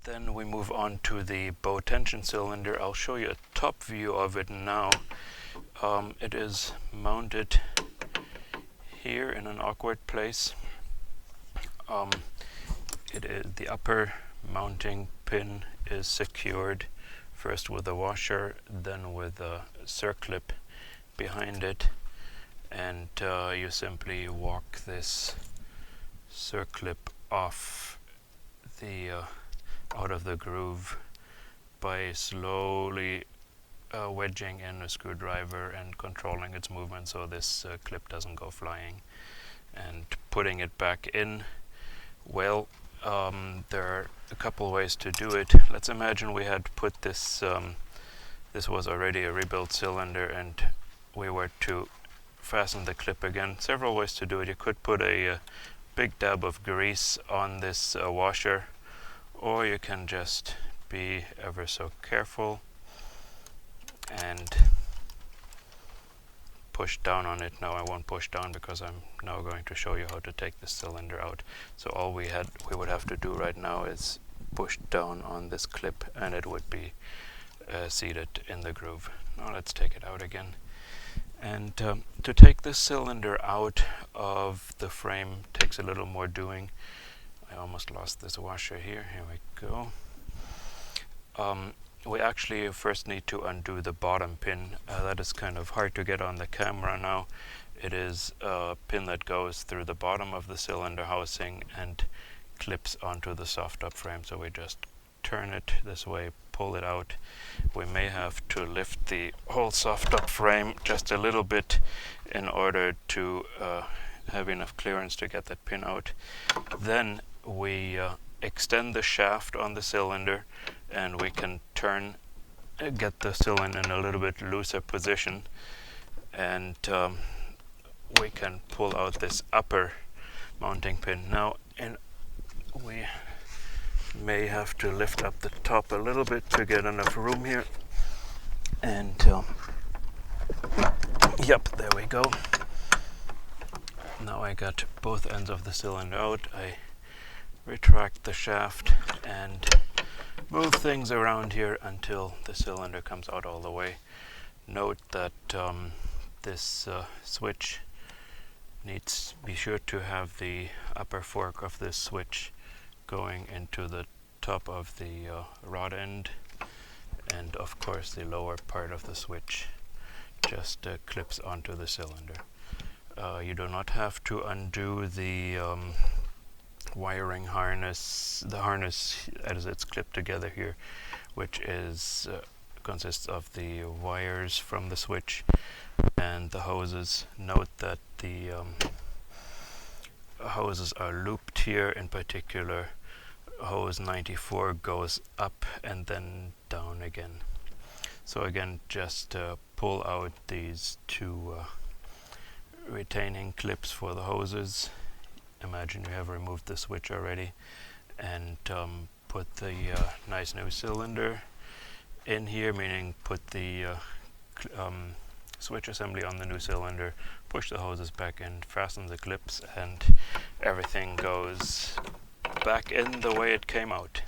Then we move on to the bow tension cylinder. I'll show you a top view of it now. It is mounted here in an awkward place. The upper mounting pin is secured first with a washer, then with a circlip behind it, and you simply walk this circlip off the out of the groove by slowly wedging in a screwdriver and controlling its movement so this clip doesn't go flying, and putting it back in. Well, there are a couple ways to do it. Let's imagine we had put this this was already a rebuilt cylinder and we were to fasten the clip again. Several ways to do it. You could put a big dab of grease on this washer, or you can just be ever so careful and push down on it. Now I won't push down because I'm now going to show you how to take this cylinder out. So all we would have to do right now is push down on this clip and it would be seated in the groove. Now let's take it out again. And to take this cylinder out of the frame takes a little more doing. I almost lost this washer here. Here we go. We actually first need to undo the bottom pin. That is kind of hard to get on the camera now. It is a pin that goes through the bottom of the cylinder housing and clips onto the soft top frame. So we just turn it this way, pull it out. We may have to lift the whole soft top frame just a little bit in order to have enough clearance to get that pin out. Then we extend the shaft on the cylinder and we can get the cylinder in a little bit looser position, and we can pull out this upper mounting pin. Now we may have to lift up the top a little bit to get enough room here, and yep, there we go. Now I got both ends of the cylinder out. I retract the shaft and move things around here until the cylinder comes out all the way. Note that this switch needs, be sure to have the upper fork of this switch going into the top of the rod end, and of course the lower part of the switch just clips onto the cylinder. You do not have to undo the wiring harness, the harness as it's clipped together here, which is consists of the wires from the switch and the hoses. Note that the hoses are looped here. In particular, hose 94 goes up and then down again. So again, just pull out these two retaining clips for the hoses. Imagine you have removed the switch already, and put the nice new cylinder in here, meaning put the switch assembly on the new cylinder, push the hoses back in, fasten the clips, and everything goes back in the way it came out.